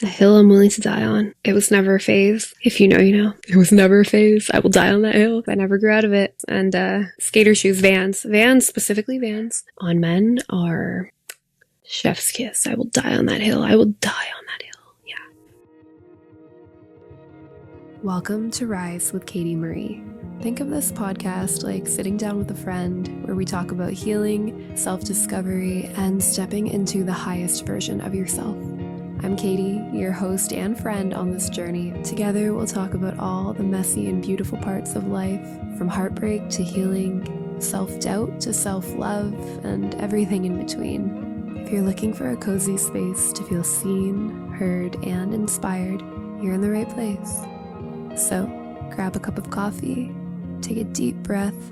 A hill I'm willing to die on. It was never a phase. If you know, you know. It was never a phase. I will die on that hill. I never grew out of it. And skater shoes, Vans. Vans, specifically Vans, on men are chef's kiss. I will die on that hill. I will die on that hill. Yeah. Welcome to Rise with Katie Marie. Think of this podcast like sitting down with a friend where we talk about healing, self-discovery, and stepping into the highest version of yourself. I'm Katie, your host and friend on this journey. Together, we'll talk about all the messy and beautiful parts of life, from heartbreak to healing, self-doubt to self-love, and everything in between. If you're looking for a cozy space to feel seen, heard, and inspired, you're in the right place. So, grab a cup of coffee, take a deep breath,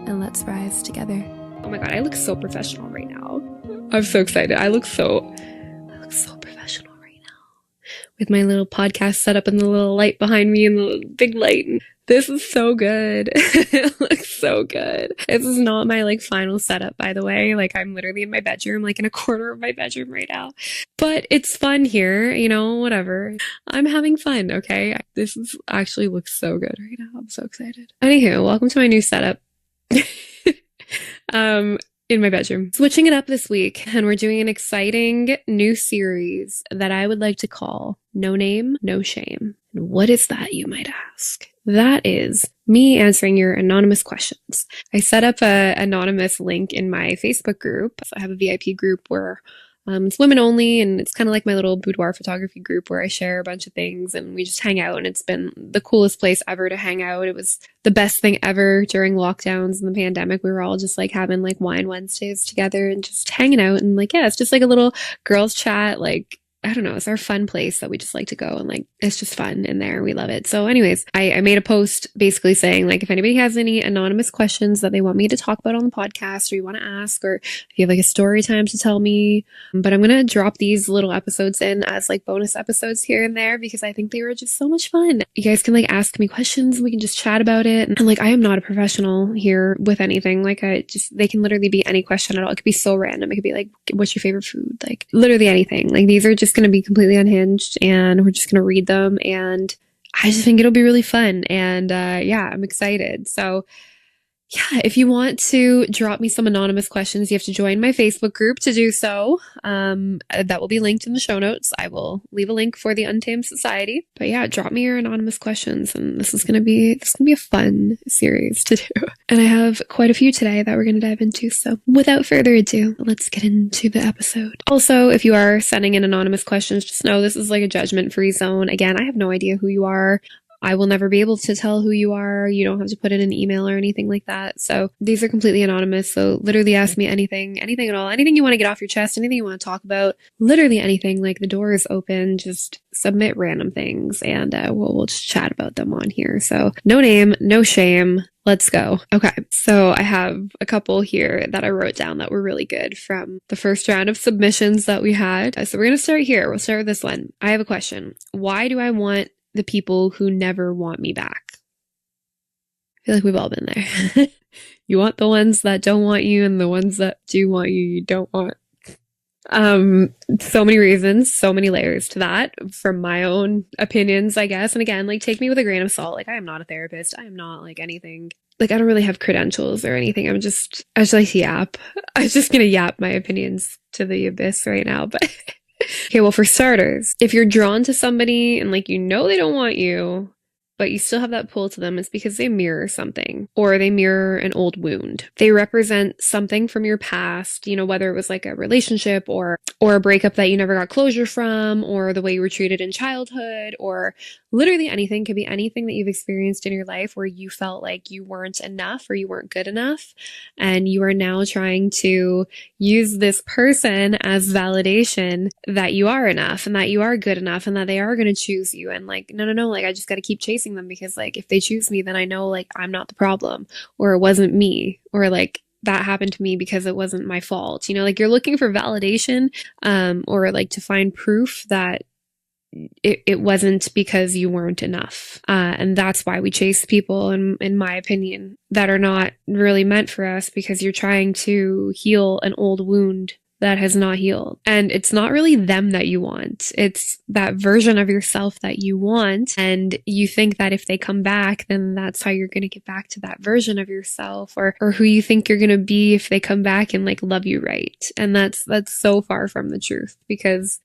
and let's rise together. Oh my god, I look so professional right now. I'm so excited. I look so professional right now. With my little podcast set up and the little light behind me and the big light. This is so good. It looks so good. This is not my final setup, by the way. I'm literally in my bedroom, in a corner of my bedroom right now. But it's fun here, whatever. I'm having fun, okay? Actually looks so good right now. I'm so excited. Anywho, welcome to my new setup. In my bedroom. Switching it up this week, and we're doing an exciting new series that I would like to call No Name, No Shame. And what is that, you might ask? That is me answering your anonymous questions. I set up an anonymous link in my Facebook group. So I have a VIP group where it's women only, and it's kind of like my little boudoir photography group where I share a bunch of things and we just hang out, and it's been the coolest place ever to hang out. It was the best thing ever during lockdowns and the pandemic. We were all just having wine Wednesdays together and just hanging out, and it's just a little girls chat. I don't know, it's our fun place that we just like to go, and it's just fun in there. We love it. So anyways, I made a post basically saying if anybody has any anonymous questions that they want me to talk about on the podcast, or you want to ask, or if you have a story time to tell me, but I'm going to drop these little episodes in as they episodes here and there because I think they were just so much fun. You guys can ask me questions, we can just chat about it. And I am not a professional here with anything. They can literally be any question at all. It could be so random. It could be what's your favorite food? Literally anything. These are just going to be completely unhinged, and we're just going to read them, and I just think it'll be really fun. And yeah, I'm excited. So yeah, if you want to drop me some anonymous questions, you have to join my Facebook group to do so. That will be linked in the show notes. I will leave a link for the Untamed Society. But yeah, drop me your anonymous questions, and this is gonna be a fun series to do. And I have quite a few today that we're gonna dive into. So without further ado, let's get into the episode. Also, if you are sending in anonymous questions, just know this is a judgment-free zone. Again, I have no idea who you are. I will never be able to tell who you are. You don't have to put in an email or anything like that. So these are completely anonymous. So literally ask me anything at all, anything you want to get off your chest, anything you want to talk about, literally anything. The door is open. Just submit random things, and we'll just chat about them on here. So no name, no shame. Let's go. Okay, so I have a couple here that I wrote down that were really good from the first round of submissions that we had. So we're going to start here. We'll start with this one. I have a question. Why do I want the people who never want me back? I feel like we've all been there. You want the ones that don't want you, and the ones that do want you, you don't want. So many reasons, so many layers to that from my own opinions, I guess. And again, take me with a grain of salt. I am not a therapist. I am not anything. I don't really have credentials or anything. I just like to yap. I'm just going to yap my opinions to the abyss right now. But okay, well, for starters, if you're drawn to somebody and they don't want you, but you still have that pull to them, it's because they mirror something, or they mirror an old wound. They represent something from your past, whether it was a relationship or a breakup that you never got closure from, or the way you were treated in childhood, or literally anything. Could be anything that you've experienced in your life where you felt like you weren't enough or you weren't good enough, and you are now trying to use this person as validation that you are enough and that you are good enough and that they are going to choose you. And no, I just got to keep chasing them because if they choose me, then I know I'm not the problem, or it wasn't me, or that happened to me because it wasn't my fault. You're looking for validation, or to find proof that it wasn't because you weren't enough. And that's why we chase people, in my opinion, that are not really meant for us, because you're trying to heal an old wound that has not healed. And it's not really them that you want. It's that version of yourself that you want. And you think that if they come back, then that's how you're going to get back to that version of yourself, or who you think you're going to be if they come back and like love you right. And that's so far from the truth, because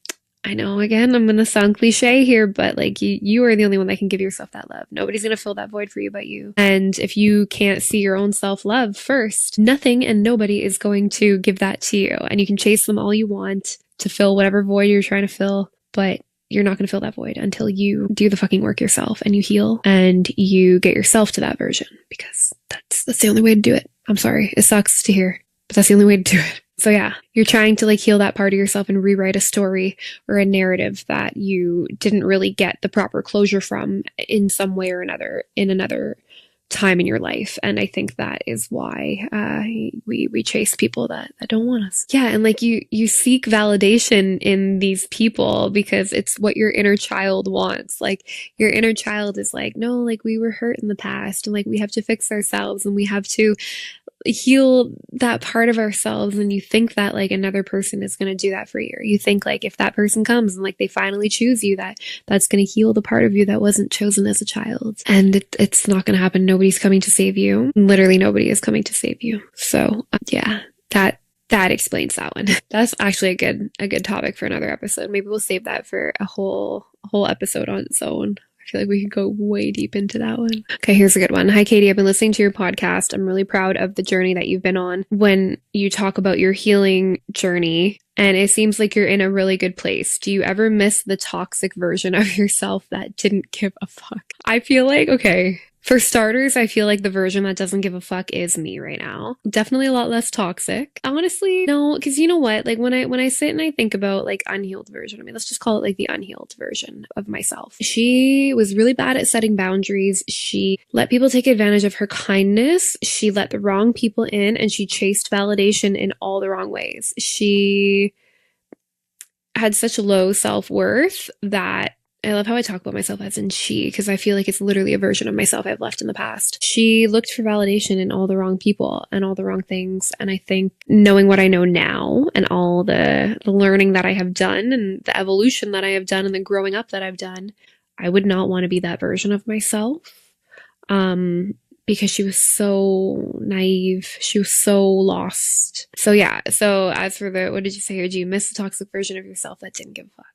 I know, again, I'm going to sound cliche here, but like you are the only one that can give yourself that love. Nobody's going to fill that void for you but you. And if you can't see your own self-love first, nothing and nobody is going to give that to you. And you can chase them all you want to fill whatever void you're trying to fill, but you're not going to fill that void until you do the fucking work yourself and you heal and you get yourself to that version, because that's the only way to do it. I'm sorry. It sucks to hear, but that's the only way to do it. So yeah, you're trying to like heal that part of yourself and rewrite a story or a narrative that you didn't really get the proper closure from in some way or another in another time in your life. And I think that is why we chase people that don't want us. Yeah, and like you seek validation in these people because it's what your inner child wants. Like your inner child is like, no, like we were hurt in the past and like we have to fix ourselves and we have to heal that part of ourselves. And you think that like another person is going to do that for you. Or you think like if that person comes and like they finally choose you, that's going to heal the part of you that wasn't chosen as a child. And it's not going to happen. Nobody's coming to save you. Literally nobody is coming to save you. So yeah, that explains that one. That's actually a good topic for another episode. Maybe we'll save that for a whole episode on its own. I feel like we could go way deep into that one. Okay, here's a good one. Hi, Katie. I've been listening to your podcast. I'm really proud of the journey that you've been on. When you talk about your healing journey, and it seems like you're in a really good place. Do you ever miss the toxic version of yourself that didn't give a fuck? I feel like, okay, for starters, I feel like the version that doesn't give a fuck is me right now. Definitely a lot less toxic. Honestly, no, because you know what? Like when I sit and I think about like unhealed version, I mean, let's just call it like the unhealed version of myself. She was really bad at setting boundaries. She let people take advantage of her kindness. She let the wrong people in and she chased validation in all the wrong ways. She had such a low self-worth that I love how I talk about myself as in she, because I feel like it's literally a version of myself I've left in the past. She looked for validation in all the wrong people and all the wrong things. And I think knowing what I know now and all the learning that I have done and the evolution that I have done and the growing up that I've done, I would not want to be that version of myself. Because she was so naive. She was so lost. So yeah. So as for what did you say here? Do you miss the toxic version of yourself that didn't give a fuck?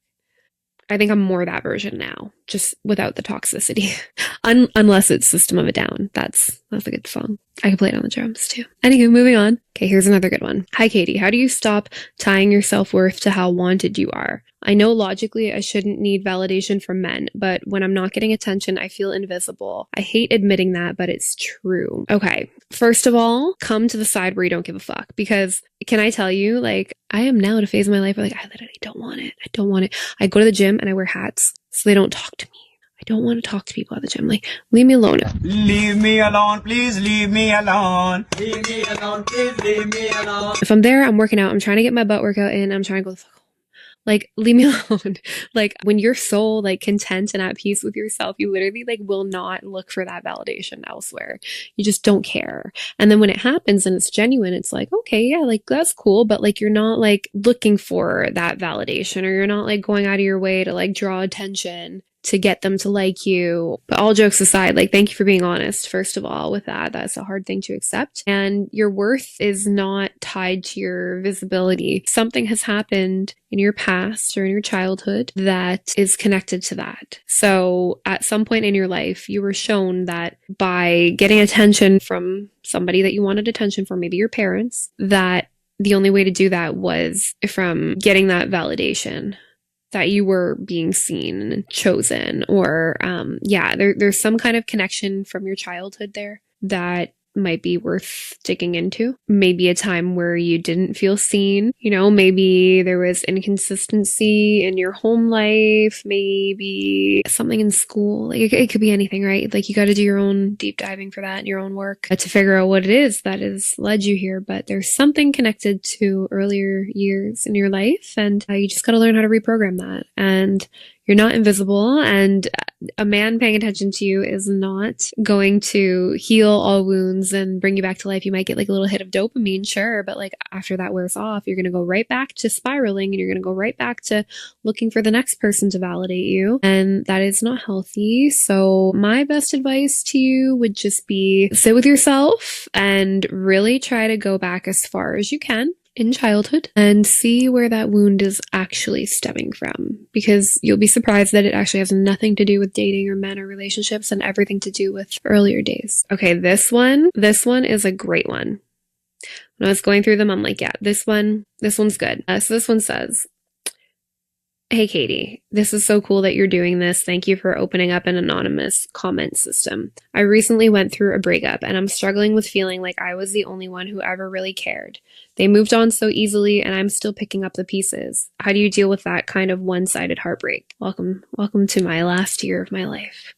I think I'm more that version now, just without the toxicity. Unless it's System of a Down. That's a good song. I can play it on the drums too. Anywho, moving on. Okay, here's another good one. Hi, Katie. How do you stop tying your self-worth to how wanted you are? I know logically I shouldn't need validation from men, but when I'm not getting attention, I feel invisible. I hate admitting that, but it's true. Okay, first of all, come to the side where you don't give a fuck, because can I tell you, like, I am now at a phase in my life where like, I literally don't want it. I don't want it. I go to the gym and I wear hats so they don't talk to me. I don't want to talk to people at the gym. Like, leave me alone. Leave me alone, please leave me alone. Leave me alone, please leave me alone. If I'm there, I'm working out. I'm trying to get my butt workout in. I'm trying to go the fuck home. Like, leave me alone. Like, when you're so like content and at peace with yourself, you literally like will not look for that validation elsewhere. You just don't care. And then when it happens and it's genuine, it's like, okay, yeah, like that's cool. But like, you're not like looking for that validation, or you're not like going out of your way to like draw attention to get them to like you. But all jokes aside, like, thank you for being honest, first of all, with that. That's a hard thing to accept. And your worth is not tied to your visibility. Something has happened in your past or in your childhood that is connected to that. So at some point in your life, you were shown that by getting attention from somebody that you wanted attention from, maybe your parents, that the only way to do that was from getting that validation, that you were being seen and chosen, or there's some kind of connection from your childhood there that might be worth digging into. Maybe a time where you didn't feel seen, you know, maybe there was inconsistency in your home life, maybe something in school. Like it could be anything, right? Like you got to do your own deep diving for that and your own work to figure out what it is that has led you here. But there's something connected to earlier years in your life, and you just got to learn how to reprogram that. And you're not invisible. And a man paying attention to you is not going to heal all wounds and bring you back to life. You might get like a little hit of dopamine, sure, but like after that wears off, you're going to go right back to spiraling, and you're going to go right back to looking for the next person to validate you. And that is not healthy. So my best advice to you would just be sit with yourself and really try to go back as far as you can in childhood and see where that wound is actually stemming from, because you'll be surprised that it actually has nothing to do with dating or men or relationships and everything to do with earlier days. Okay, this one is a great one. When I was going through them, I'm like, yeah, this one's good. So this one says, hey, Katie, this is so cool that you're doing this. Thank you for opening up an anonymous comment system. I recently went through a breakup and I'm struggling with feeling like I was the only one who ever really cared. They moved on so easily and I'm still picking up the pieces. How do you deal with that kind of one-sided heartbreak? Welcome to my last year of my life.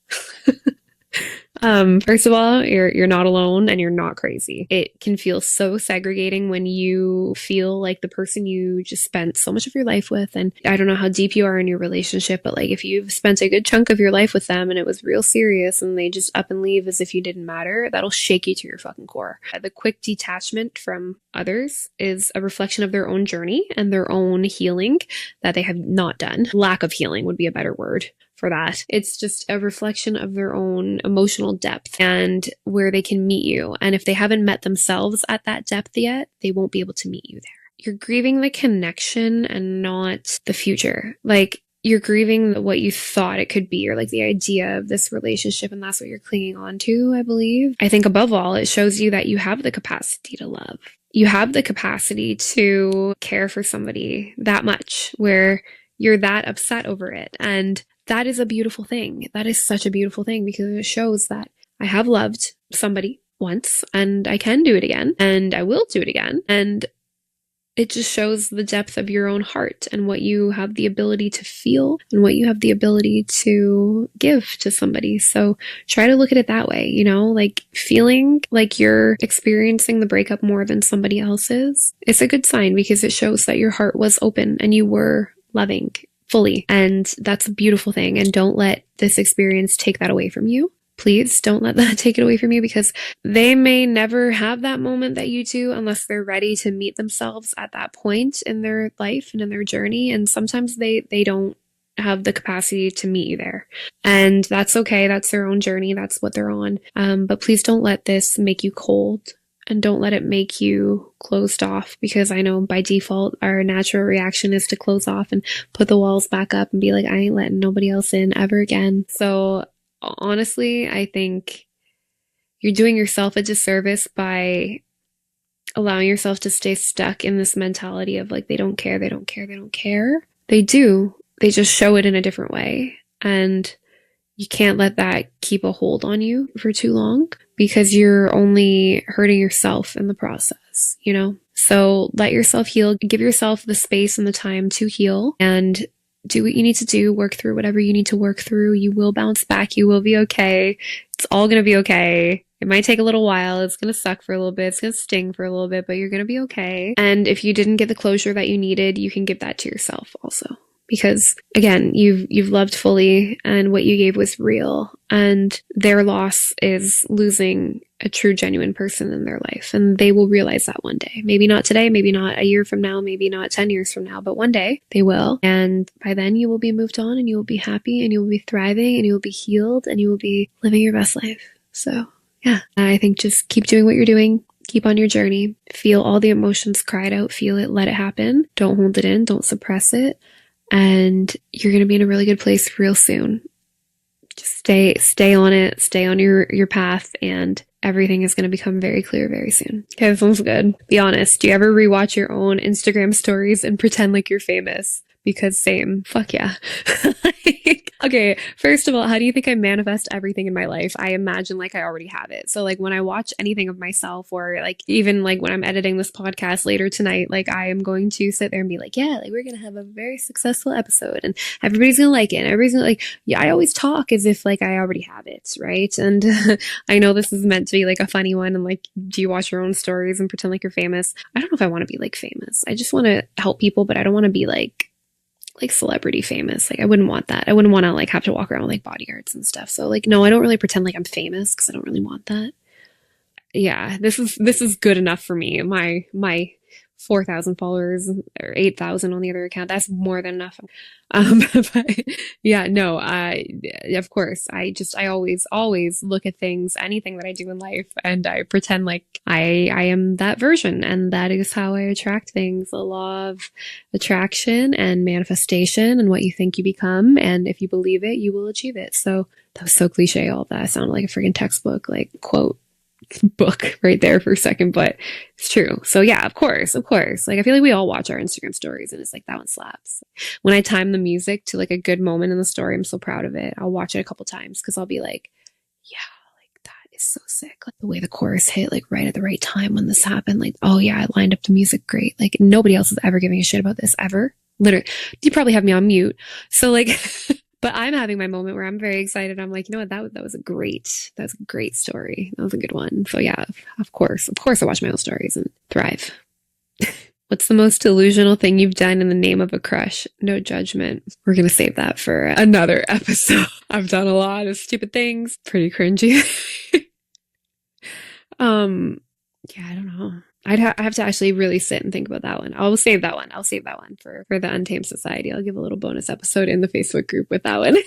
First of all, you're not alone and you're not crazy. It can feel so segregating when you feel like the person you just spent so much of your life with, and I don't know how deep you are in your relationship, but like if you've spent a good chunk of your life with them and it was real serious and they just up and leave as if you didn't matter, that'll shake you to your fucking core. The quick detachment from others is a reflection of their own journey and their own healing that they have not done. Lack of healing would be a better word for that. It's just a reflection of their own emotional depth and where they can meet you. And if they haven't met themselves at that depth yet, they won't be able to meet you there. You're grieving the connection and not the future. Like you're grieving what you thought it could be, or like the idea of this relationship, and that's what you're clinging on to, I believe. I think above all, it shows you that you have the capacity to love. You have the capacity to care for somebody that much, where you're that upset over it. And that is a beautiful thing. That is such a beautiful thing, because it shows that I have loved somebody once and I can do it again and I will do it again. And it just shows the depth of your own heart and what you have the ability to feel and what you have the ability to give to somebody. So try to look at it that way, you know, like feeling like you're experiencing the breakup more than somebody else is. It's a good sign, because it shows that your heart was open and you were loving fully. And that's a beautiful thing. And don't let this experience take that away from you. Please don't let that take it away from you, because they may never have that moment that you do unless they're ready to meet themselves at that point in their life and in their journey. And sometimes they don't have the capacity to meet you there. And that's okay. That's their own journey. That's what they're on. But please don't let this make you cold. And don't let it make you closed off, because I know by default, our natural reaction is to close off and put the walls back up and be like, I ain't letting nobody else in ever again. So honestly, I think you're doing yourself a disservice by allowing yourself to stay stuck in this mentality of like, they don't care, they don't care, they don't care. They do. They just show it in a different way. And you can't let that keep a hold on you for too long, because you're only hurting yourself in the process, you know? So let yourself heal, give yourself the space and the time to heal, and do what you need to do, work through whatever you need to work through. You will bounce back. You will be okay. It's all going to be okay. It might take a little while. It's going to suck for a little bit. It's going to sting for a little bit, but you're going to be okay. And if you didn't get the closure that you needed, you can give that to yourself also. Because again, you've loved fully, and what you gave was real, and their loss is losing a true, genuine person in their life. And they will realize that one day. Maybe not today, maybe not a year from now, maybe not 10 years from now, but one day they will. And by then you will be moved on, and you will be happy, and you will be thriving, and you will be healed, and you will be living your best life. So yeah, I think just keep doing what you're doing. Keep on your journey. Feel all the emotions, cry it out, feel it, let it happen. Don't hold it in. Don't suppress it. And you're going to be in a really good place real soon. Just stay on it, stay on your path, and everything is going to become very clear very soon. Okay, this one's good. Be honest. Do you ever rewatch your own Instagram stories and pretend like you're famous? Because same. Fuck yeah. Okay, first of all, how do you think I manifest everything in my life? I imagine like I already have it. So like when I watch anything of myself, or like even like when I'm editing this podcast later tonight, like I am going to sit there and be like, yeah, like we're going to have a very successful episode and everybody's going to like it. And everybody's going to like, yeah, I always talk as if like I already have it, right? And I know this is meant to be like a funny one. And like, do you watch your own stories and pretend like you're famous? I don't know if I want to be like famous. I just want to help people, but I don't want to be like like celebrity famous. Like I wouldn't want that. I wouldn't want to like have to walk around with like bodyguards and stuff. So like no, I don't really pretend like I'm famous because I don't really want that. Yeah, this is good enough for me. My 4,000 followers or 8,000 on the other account. That's more than enough. But yeah, no, of course, I always look at things, anything that I do in life, and I pretend like I am that version. And that is how I attract things. The law of attraction and manifestation and what you think you become. And if you believe it, you will achieve it. So that was so cliche. All of that. I sounded like a freaking textbook, like quote book right there for a second, but it's true. So yeah, of course. Like I feel like we all watch our Instagram stories and it's like that one slaps. When I time the music to like a good moment in the story, I'm so proud of it. I'll watch it a couple times because I'll be like, yeah, like that is so sick. Like the way the chorus hit like right at the right time when this happened. Like, oh yeah, I lined up the music great. Like nobody else is ever giving a shit about this ever. Literally, you probably have me on mute. So like but I'm having my moment where I'm very excited. I'm like, you know what? That was a great story. That was a good one. So yeah, of course I watch my own stories and thrive. What's the most delusional thing you've done in the name of a crush? No judgment. We're going to save that for another episode. I've done a lot of stupid things. Pretty cringy. Yeah, I don't know. I have to actually really sit and think about that one. I'll save that one. I'll save that one for the Untamed Society. I'll give a little bonus episode in the Facebook group with that one.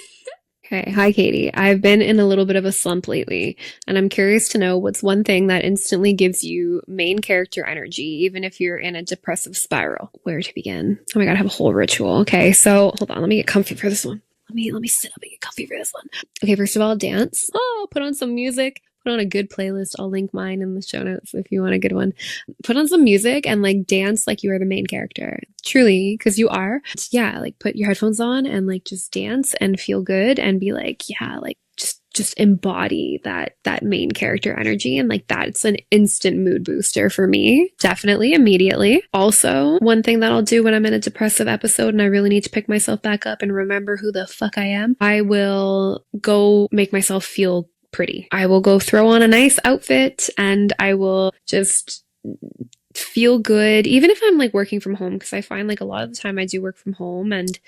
Okay. Hi, Katie. I've been in a little bit of a slump lately, and I'm curious to know what's one thing that instantly gives you main character energy, even if you're in a depressive spiral. Where to begin? Oh my God, I have a whole ritual. Okay. So hold on. Let me get comfy for this one. Let me sit up and get comfy for this one. Okay. First of all, dance. Oh, put on some music. Put on a good playlist. I'll link mine in the show notes if you want a good one. Put on some music and like dance like you are the main character. Truly, because you are. Yeah, like put your headphones on and like just dance and feel good and be like, yeah, like just embody that main character energy. And like that's an instant mood booster for me. Definitely, immediately. Also, one thing that I'll do when I'm in a depressive episode and I really need to pick myself back up and remember who the fuck I am, I will go make myself feel pretty. I will go throw on a nice outfit and I will just feel good, even if I'm like working from home, because I find like a lot of the time I do work from home and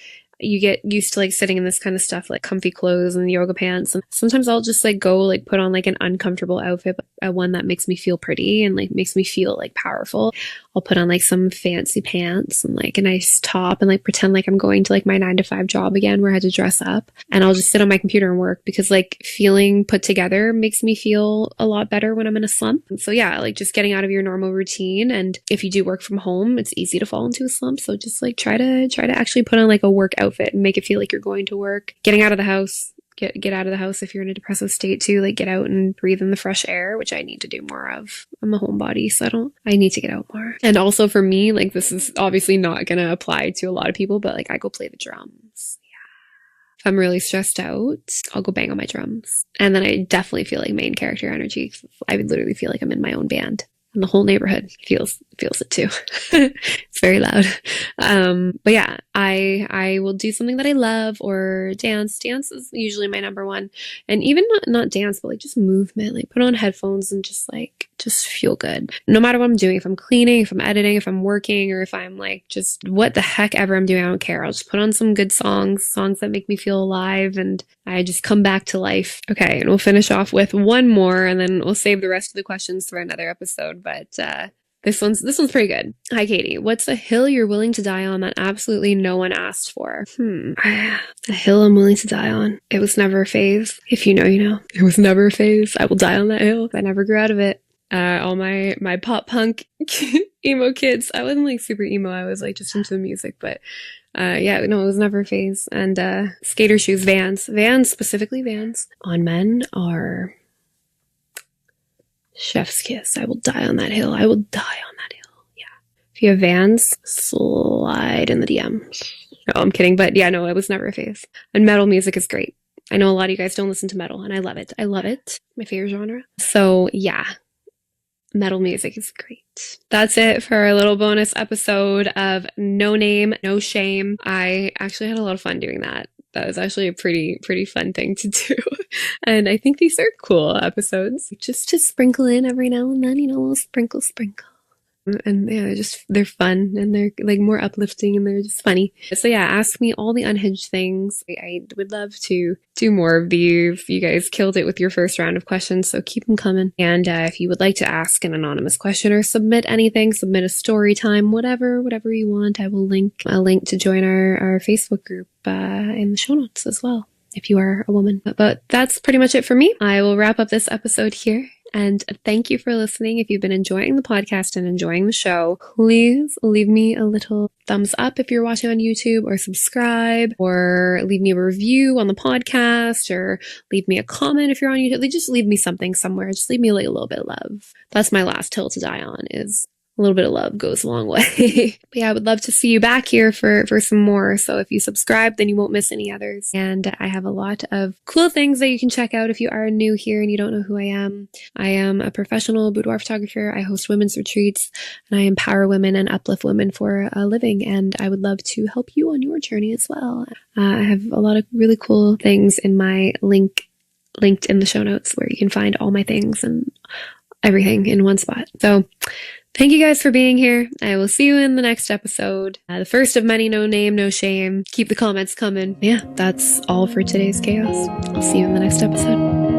you get used to like sitting in this kind of stuff, like comfy clothes and yoga pants. And sometimes I'll just like go like put on like an uncomfortable outfit, but one that makes me feel pretty and like makes me feel like powerful. I'll put on like some fancy pants and like a nice top and like pretend like I'm going to like my 9-to-5 job again where I had to dress up, and I'll just sit on my computer and work because like feeling put together makes me feel a lot better when I'm in a slump. And so yeah, like just getting out of your normal routine. And if you do work from home, it's easy to fall into a slump. So just like try to actually put on like a work outfit and make it feel like you're going to work. Getting out of the house. Get out of the house if you're in a depressive state too. Like get out and breathe in the fresh air, which I need to do more of. I'm a homebody, so I need to get out more. And also for me, like this is obviously not gonna apply to a lot of people, but like I go play the drums. Yeah. If I'm really stressed out, I'll go bang on my drums. And then I definitely feel like main character energy. I would literally feel like I'm in my own band. And the whole neighborhood feels it too. It's very loud. But yeah, I will do something that I love or dance. Dance is usually my number one. And even not dance, but like just movement, like put on headphones and just feel good. No matter what I'm doing, if I'm cleaning, if I'm editing, if I'm working, or if I'm like just what the heck ever I'm doing, I don't care. I'll just put on some good songs that make me feel alive, and I just come back to life. Okay, and we'll finish off with one more, and then we'll save the rest of the questions for another episode. But this one's pretty good. Hi, Katie. What's a hill you're willing to die on that absolutely no one asked for? A hill I'm willing to die on. It was never a phase. If you know, you know. It was never a phase. I will die on that hill. I never grew out of it. All my pop punk emo kids. I wasn't like super emo. I was like just into the music, but yeah, no, it was never a phase. And skater shoes, Vans, specifically Vans on men are chef's kiss. I will die on that hill. I will die on that hill. Yeah. If you have Vans, slide in the DM. No, I'm kidding. But yeah, no, it was never a phase. And metal music is great. I know a lot of you guys don't listen to metal, and I love it. I love it. My favorite genre. So yeah, metal music is great. That's it for our little bonus episode of No Name, No Shame. I actually had a lot of fun doing that. That was actually a pretty fun thing to do. And I think these are cool episodes just to sprinkle in every now and then, you know, a little sprinkle. And yeah, they're fun and they're like more uplifting and they're just funny. So yeah, ask me all the unhinged things. I would love to do more of these. You guys killed it with your first round of questions, so keep them coming. And if you would like to ask an anonymous question or submit anything, submit a story time, whatever you want, I will link a link to join our Facebook group in the show notes as well, if you are a woman. But that's pretty much it for me. I will wrap up this episode here. And thank you for listening. If you've been enjoying the podcast and enjoying the show, please leave me a little thumbs up if you're watching on YouTube, or subscribe, or leave me a review on the podcast, or leave me a comment if you're on YouTube. Just leave me something somewhere. Just leave me a little bit of love. That's my last hill to die on, is a little bit of love goes a long way. But yeah, I would love to see you back here for some more. So if you subscribe, then you won't miss any others. And I have a lot of cool things that you can check out if you are new here and you don't know who I am. I am a professional boudoir photographer. I host women's retreats and I empower women and uplift women for a living. And I would love to help you on your journey as well. I have a lot of really cool things in my linked in the show notes, where you can find all my things and everything in one spot. So thank you guys for being here. I will see you in the next episode. The first of many, no name, no shame. Keep the comments coming. Yeah, that's all for today's chaos. I'll see you in the next episode.